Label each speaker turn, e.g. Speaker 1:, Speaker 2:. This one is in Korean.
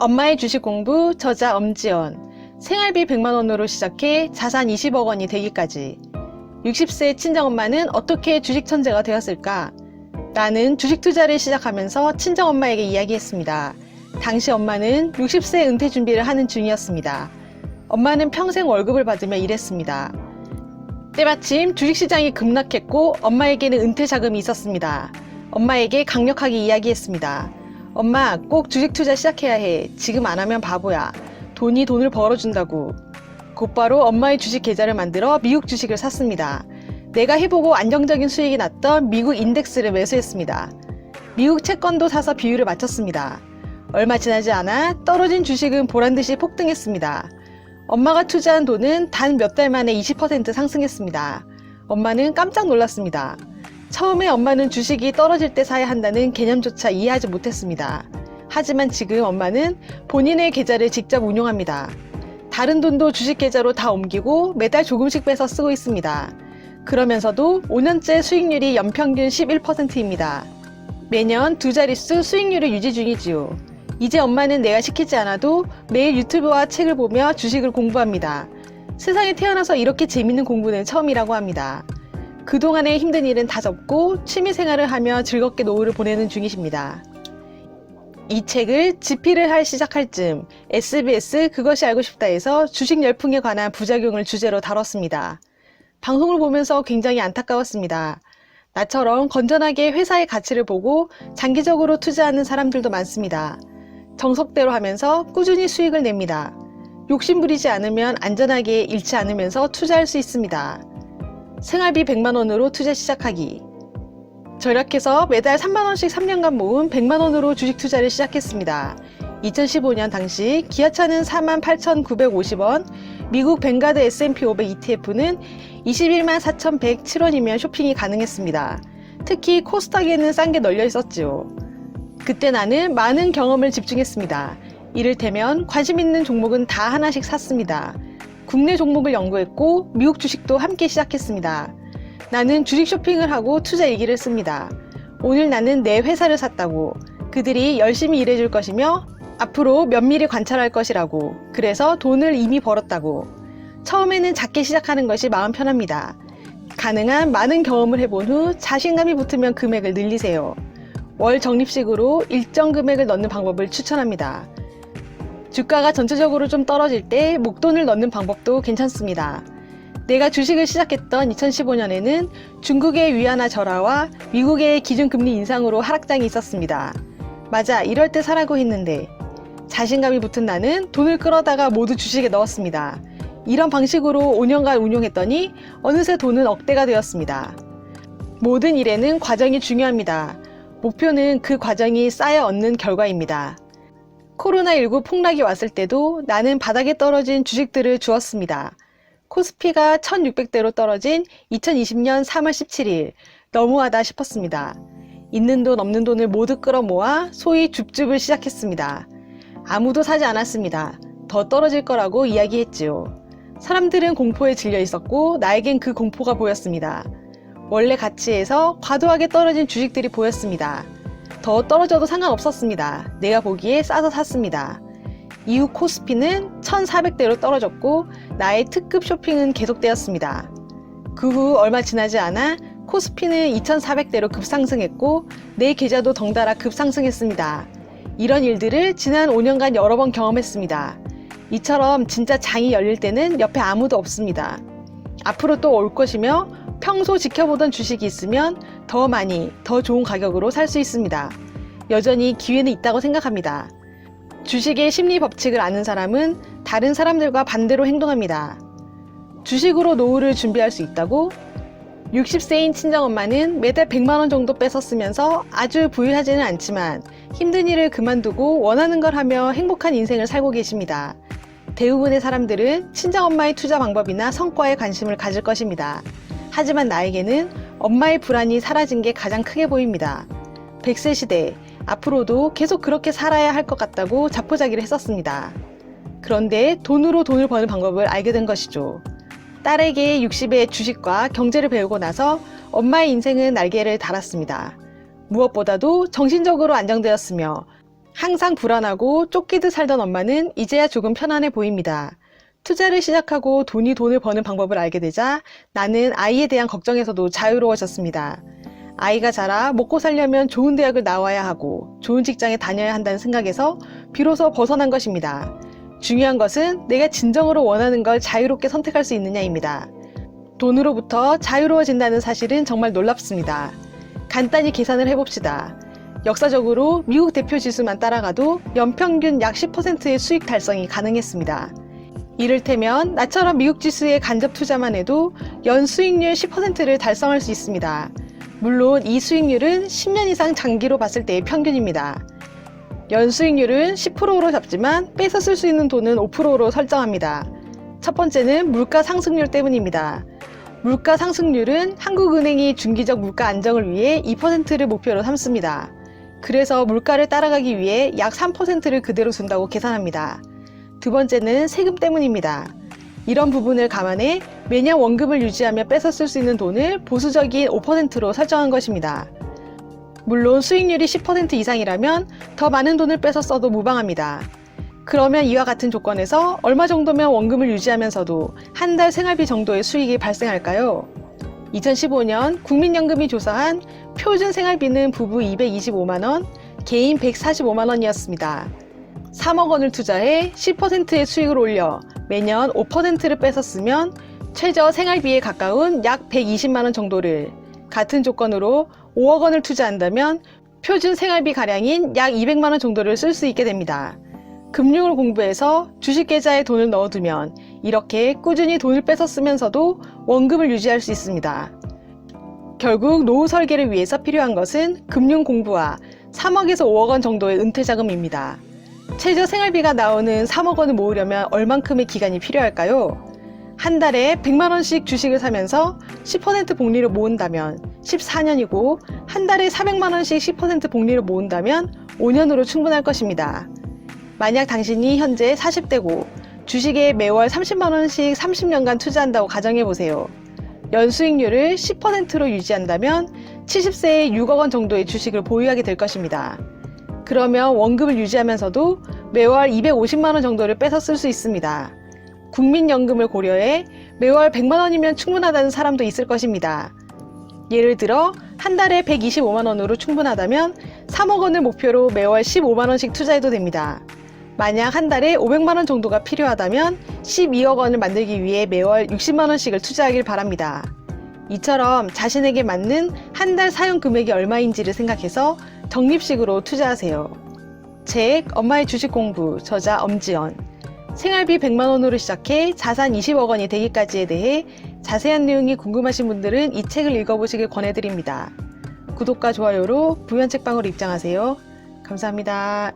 Speaker 1: 엄마의 주식 공부, 저자 엄지연. 생활비 100만원으로 시작해 자산 20억 원이 되기까지. 60세 친정엄마는 어떻게 주식 천재가 되었을까? 나는 주식 투자를 시작하면서 친정엄마에게 이야기했습니다. 당시 엄마는 60세 은퇴 준비를 하는 중이었습니다. 엄마는 평생 월급을 받으며 일했습니다. 때마침 주식시장이 급락했고 엄마에게는 은퇴 자금이 있었습니다. 엄마에게 강력하게 이야기했습니다. 엄마, 꼭 주식 투자 시작해야 해. 지금 안 하면 바보야. 돈이 돈을 벌어준다고. 곧바로 엄마의 주식 계좌를 만들어 미국 주식을 샀습니다. 내가 해보고 안정적인 수익이 났던 미국 인덱스를 매수했습니다. 미국 채권도 사서 비율을 맞췄습니다. 얼마 지나지 않아 떨어진 주식은 보란듯이 폭등했습니다. 엄마가 투자한 돈은 단 몇 달 만에 20% 상승했습니다. 엄마는 깜짝 놀랐습니다. 처음에 엄마는 주식이 떨어질 때 사야 한다는 개념조차 이해하지 못했습니다. 하지만 지금 엄마는 본인의 계좌를 직접 운용합니다. 다른 돈도 주식 계좌로 다 옮기고 매달 조금씩 빼서 쓰고 있습니다. 그러면서도 5년째 수익률이 연평균 11%입니다. 매년 두 자릿수 수익률을 유지 중이지요. 이제 엄마는 내가 시키지 않아도 매일 유튜브와 책을 보며 주식을 공부합니다. 세상에 태어나서 이렇게 재밌는 공부는 처음이라고 합니다. 그동안의 힘든 일은 다 접고 취미생활을 하며 즐겁게 노후를 보내는 중이십니다. 이 책을 집필을 시작할 즈음 SBS 그것이 알고 싶다에서 주식 열풍에 관한 부작용을 주제로 다뤘습니다. 방송을 보면서 굉장히 안타까웠습니다. 나처럼 건전하게 회사의 가치를 보고 장기적으로 투자하는 사람들도 많습니다. 정석대로 하면서 꾸준히 수익을 냅니다. 욕심부리지 않으면 안전하게 잃지 않으면서 투자할 수 있습니다. 생활비 100만원으로 투자 시작하기. 절약해서 매달 3만원씩 3년간 모은 100만원으로 주식 투자를 시작했습니다. 2015년 당시 기아차는 48,950원, 미국 뱅가드 S&P 500 ETF는 21만 4,107원이면 쇼핑이 가능했습니다. 특히 코스닥에는 싼 게 널려 있었지요. 그때 나는 많은 경험을 집중했습니다. 이를테면 관심 있는 종목은 다 하나씩 샀습니다. 국내 종목을 연구했고 미국 주식도 함께 시작했습니다. 나는 주식 쇼핑을 하고 투자 일기를 씁니다. 오늘 나는 내 회사를 샀다고. 그들이 열심히 일해줄 것이며 앞으로 면밀히 관찰할 것이라고. 그래서 돈을 이미 벌었다고. 처음에는 작게 시작하는 것이 마음 편합니다. 가능한 많은 경험을 해본 후 자신감이 붙으면 금액을 늘리세요. 월 적립식으로 일정 금액을 넣는 방법을 추천합니다. 주가가 전체적으로 좀 떨어질 때 목돈을 넣는 방법도 괜찮습니다. 내가 주식을 시작했던 2015년에는 중국의 위안화 절하와 미국의 기준금리 인상으로 하락장이 있었습니다. 맞아, 이럴 때 사라고 했는데 자신감이 붙은 나는 돈을 끌어다가 모두 주식에 넣었습니다. 이런 방식으로 5년간 운용했더니 어느새 돈은 억대가 되었습니다. 모든 일에는 과정이 중요합니다. 목표는 그 과정이 쌓여 얻는 결과입니다. 코로나19 폭락이 왔을 때도 나는 바닥에 떨어진 주식들을 주었습니다. 코스피가 1600대로 떨어진 2020년 3월 17일 너무하다 싶었습니다. 있는 돈 없는 돈을 모두 끌어모아 소위 줍줍을 시작했습니다. 아무도 사지 않았습니다. 더 떨어질 거라고 이야기했지요. 사람들은 공포에 질려 있었고 나에겐 그 공포가 보였습니다. 원래 가치에서 과도하게 떨어진 주식들이 보였습니다. 더 떨어져도 상관없었습니다. 내가 보기에 싸서 샀습니다. 이후 코스피는 1400대로 떨어졌고 나의 특급 쇼핑은 계속되었습니다. 그 후 얼마 지나지 않아 코스피는 2400대로 급상승했고 내 계좌도 덩달아 급상승했습니다. 이런 일들을 지난 5년간 여러 번 경험했습니다. 이처럼 진짜 장이 열릴 때는 옆에 아무도 없습니다. 앞으로 또 올 것이며 평소 지켜보던 주식이 있으면 더 많이, 더 좋은 가격으로 살 수 있습니다. 여전히 기회는 있다고 생각합니다. 주식의 심리 법칙을 아는 사람은 다른 사람들과 반대로 행동합니다. 주식으로 노후를 준비할 수 있다고? 60세인 친정엄마는 매달 100만원 정도 뺏어 쓰면서 아주 부유하지는 않지만 힘든 일을 그만두고 원하는 걸 하며 행복한 인생을 살고 계십니다. 대부분의 사람들은 친정엄마의 투자 방법이나 성과에 관심을 가질 것입니다. 하지만 나에게는 엄마의 불안이 사라진 게 가장 크게 보입니다. 100세 시대, 앞으로도 계속 그렇게 살아야 할 것 같다고 자포자기를 했었습니다. 그런데 돈으로 돈을 버는 방법을 알게 된 것이죠. 딸에게 60의 주식과 경제를 배우고 나서 엄마의 인생은 날개를 달았습니다. 무엇보다도 정신적으로 안정되었으며 항상 불안하고 쫓기듯 살던 엄마는 이제야 조금 편안해 보입니다. 투자를 시작하고 돈을 버는 방법을 알게 되자 나는 아이에 대한 걱정에서도 자유로워졌습니다. 아이가 자라 먹고 살려면 좋은 대학을 나와야 하고 좋은 직장에 다녀야 한다는 생각에서 비로소 벗어난 것입니다. 중요한 것은 내가 진정으로 원하는 걸 자유롭게 선택할 수 있느냐입니다. 돈으로부터 자유로워진다는 사실은 정말 놀랍습니다. 간단히 계산을 해봅시다. 역사적으로 미국 대표 지수만 따라가도 연평균 약 10%의 수익 달성이 가능했습니다. 이를테면 나처럼 미국 지수에 간접 투자만 해도 연 수익률 10%를 달성할 수 있습니다. 물론 이 수익률은 10년 이상 장기로 봤을 때의 평균입니다. 연 수익률은 10%로 잡지만 뺏어 쓸 수 있는 돈은 5%로 설정합니다. 첫 번째는 물가 상승률 때문입니다. 물가 상승률은 한국은행이 중기적 물가 안정을 위해 2%를 목표로 삼습니다. 그래서 물가를 따라가기 위해 약 3%를 그대로 둔다고 계산합니다. 두 번째는 세금 때문입니다. 이런 부분을 감안해 매년 원금을 유지하며 뺏어 쓸 수 있는 돈을 보수적인 5%로 설정한 것입니다. 물론 수익률이 10% 이상이라면 더 많은 돈을 뺏어 써도 무방합니다. 그러면 이와 같은 조건에서 얼마 정도면 원금을 유지하면서도 한 달 생활비 정도의 수익이 발생할까요? 2015년 국민연금이 조사한 표준 생활비는 부부 225만원, 개인 145만원이었습니다. 3억 원을 투자해 10%의 수익을 올려 매년 5%를 뺏었으면 최저 생활비에 가까운 약 120만원 정도를, 같은 조건으로 5억 원을 투자한다면 표준 생활비 가량인 약 200만원 정도를 쓸 수 있게 됩니다. 금융을 공부해서 주식 계좌에 돈을 넣어두면 이렇게 꾸준히 돈을 뺏어 쓰면서도 원금을 유지할 수 있습니다. 결국 노후 설계를 위해서 필요한 것은 금융 공부와 3억에서 5억 원 정도의 은퇴 자금입니다. 최저 생활비가 나오는 3억 원을 모으려면 얼만큼의 기간이 필요할까요? 한 달에 100만 원씩 주식을 사면서 10% 복리를 모은다면 14년이고, 한 달에 400만 원씩 10% 복리를 모은다면 5년으로 충분할 것입니다. 만약 당신이 현재 40대고 주식에 매월 30만 원씩 30년간 투자한다고 가정해보세요. 연수익률을 10%로 유지한다면 70세에 6억 원 정도의 주식을 보유하게 될 것입니다. 그러면 원금을 유지하면서도 매월 250만 원 정도를 뺏어 쓸 수 있습니다. 국민연금을 고려해 매월 100만 원이면 충분하다는 사람도 있을 것입니다. 예를 들어 한 달에 125만 원으로 충분하다면 3억 원을 목표로 매월 15만 원씩 투자해도 됩니다. 만약 한 달에 500만 원 정도가 필요하다면 12억 원을 만들기 위해 매월 60만 원씩을 투자하길 바랍니다. 이처럼 자신에게 맞는 한 달 사용 금액이 얼마인지를 생각해서 적립식으로 투자하세요. 책 엄마의 주식 공부, 저자 엄지연. 생활비 100만 원으로 시작해 자산 20억 원이 되기까지에 대해 자세한 내용이 궁금하신 분들은 이 책을 읽어보시길 권해드립니다. 구독과 좋아요로 부연책방으로 입장하세요. 감사합니다.